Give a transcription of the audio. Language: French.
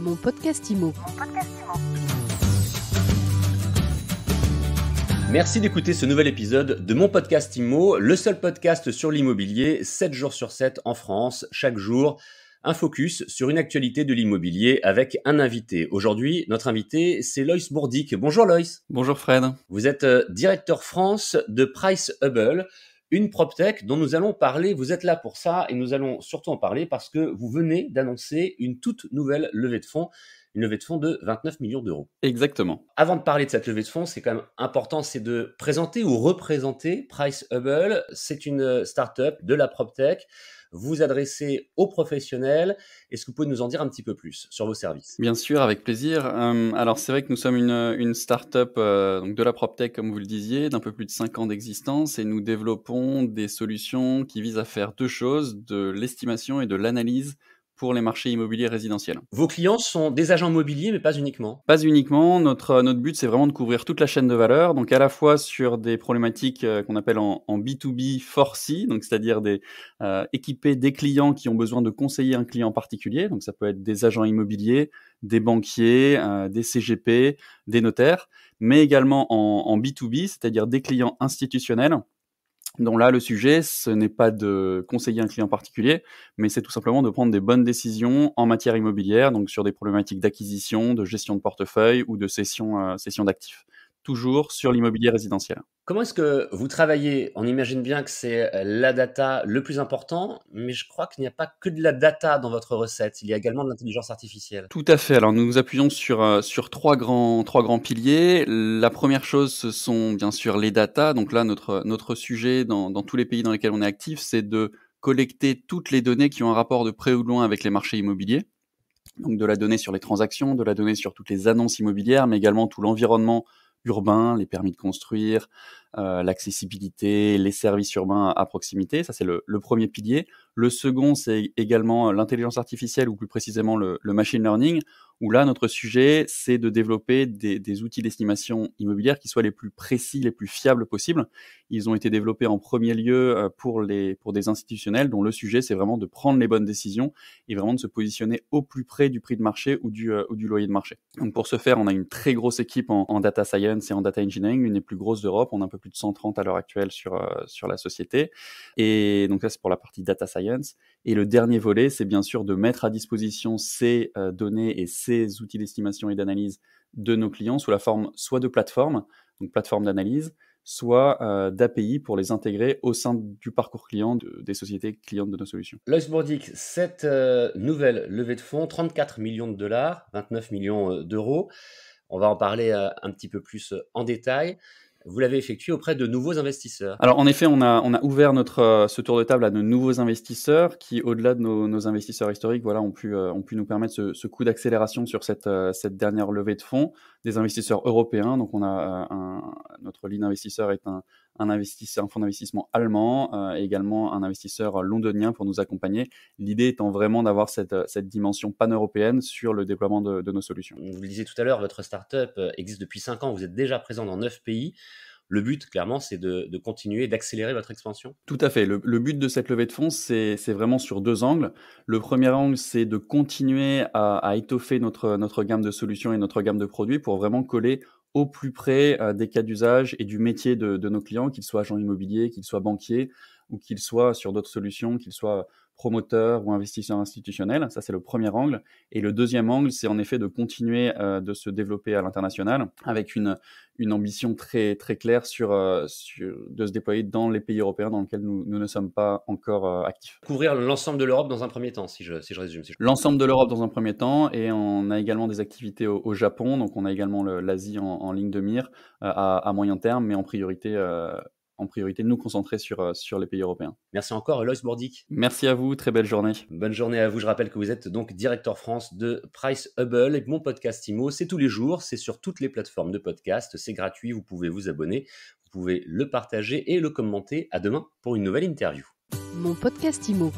Mon podcast IMO. Merci d'écouter ce nouvel épisode de mon podcast IMO, le seul podcast sur l'immobilier, 7 jours sur 7 en France, chaque jour. Un focus sur une actualité de l'immobilier avec un invité. Aujourd'hui, notre invité, c'est Loïs Bourdic. Bonjour Loïs. Bonjour Fred. Vous êtes directeur France de PriceHubble, une PropTech dont nous allons parler. Vous êtes là pour ça et nous allons surtout en parler parce que vous venez d'annoncer une toute nouvelle levée de fonds, une levée de fonds de 29 millions d'euros. Exactement. Avant de parler de cette levée de fonds, c'est quand même important, c'est de présenter ou représenter PriceHubble. C'est une start-up de la PropTech. Vous adressez aux professionnels. Est-ce que vous pouvez nous en dire un petit peu plus sur vos services ? Bien sûr, avec plaisir. Alors c'est vrai que nous sommes une start-up donc de la PropTech, comme vous le disiez, d'un peu plus de 5 ans d'existence, et nous développons des solutions qui visent à faire deux choses, de l'estimation et de l'analyse pour les marchés immobiliers résidentiels. Vos clients sont des agents immobiliers, mais pas uniquement. Pas uniquement, notre but c'est vraiment de couvrir toute la chaîne de valeur, donc à la fois sur des problématiques qu'on appelle en B2B 4C, donc c'est-à-dire équiper des clients qui ont besoin de conseiller un client particulier, donc ça peut être des agents immobiliers, des banquiers, des CGP, des notaires, mais également en B2B, c'est-à-dire des clients institutionnels. Donc là, le sujet, ce n'est pas de conseiller un client particulier, mais c'est tout simplement de prendre des bonnes décisions en matière immobilière, donc sur des problématiques d'acquisition, de gestion de portefeuille ou de cession d'actifs. Toujours sur l'immobilier résidentiel. Comment est-ce que vous travaillez ? On imagine bien que c'est la data le plus important, mais je crois qu'il n'y a pas que de la data dans votre recette. Il y a également de l'intelligence artificielle. Tout à fait. Alors, nous nous appuyons sur trois grands piliers. La première chose, ce sont bien sûr les data. Donc là, notre sujet dans tous les pays dans lesquels on est actif, c'est de collecter toutes les données qui ont un rapport de près ou de loin avec les marchés immobiliers. Donc de la donnée sur les transactions, de la donnée sur toutes les annonces immobilières, mais également tout l'environnement urbain, les permis de construire, l'accessibilité, les services urbains à proximité. Ça, c'est le premier pilier. Le second, c'est également l'intelligence artificielle, ou plus précisément le machine learning, où là, notre sujet, c'est de développer des outils d'estimation immobilière qui soient les plus précis, les plus fiables possibles. Ils ont été développés en premier lieu pour des institutionnels, dont le sujet, c'est vraiment de prendre les bonnes décisions et vraiment de se positionner au plus près du prix de marché ou du loyer de marché. Donc pour ce faire, on a une très grosse équipe en data science et en data engineering, l'une des plus grosses d'Europe. On a un peu plus de 130 à l'heure actuelle sur la société. Et donc là, c'est pour la partie data science. Et le dernier volet, c'est bien sûr de mettre à disposition ces données et ces outils d'estimation et d'analyse de nos clients sous la forme soit de plateformes, donc plateformes d'analyse, soit d'API pour les intégrer au sein du parcours client des sociétés clientes de nos solutions. Loïs Bourdic, cette nouvelle levée de fonds, 34 millions de dollars, 29 millions d'euros, on va en parler un petit peu plus en détail. Vous l'avez effectué auprès de nouveaux investisseurs. Alors en effet, on a ouvert ce tour de table à de nouveaux investisseurs qui, au-delà de nos investisseurs historiques, ont pu nous permettre ce coup d'accélération sur cette dernière levée de fonds. Des investisseurs européens, donc on a notre lead investisseur est un fonds d'investissement allemand, et également un investisseur londonien pour nous accompagner. L'idée étant vraiment d'avoir cette dimension pan-européenne sur le déploiement de nos solutions. Vous le disiez tout à l'heure, votre startup existe depuis 5 ans, vous êtes déjà présent dans 9 pays. Le but, clairement, c'est de continuer, d'accélérer votre expansion. Tout à fait. Le but de cette levée de fonds, c'est vraiment sur deux angles. Le premier angle, c'est de continuer à étoffer notre gamme de solutions et notre gamme de produits pour vraiment coller au plus près des cas d'usage et du métier de nos clients, qu'ils soient agents immobiliers, qu'ils soient banquiers ou qu'ils soient sur d'autres solutions, qu'ils soient promoteurs ou investisseurs institutionnels. Ça, c'est le premier angle. Et le deuxième angle, c'est en effet de continuer de se développer à l'international avec une ambition très, très claire de se déployer dans les pays européens dans lesquels nous ne sommes pas encore actifs. Couvrir l'ensemble de l'Europe dans un premier temps, si je résume. L'ensemble de l'Europe dans un premier temps, et on a également des activités au Japon, donc on a également l'Asie en ligne de mire à moyen terme, mais en priorité de nous concentrer sur les pays européens. Merci encore, Loïs Bourdic. Merci à vous, très belle journée. Bonne journée à vous. Je rappelle que vous êtes donc directeur France de PriceHubble, et mon podcast IMO, c'est tous les jours, c'est sur toutes les plateformes de podcast, c'est gratuit, vous pouvez vous abonner, vous pouvez le partager et le commenter. À demain pour une nouvelle interview. Mon podcast IMO.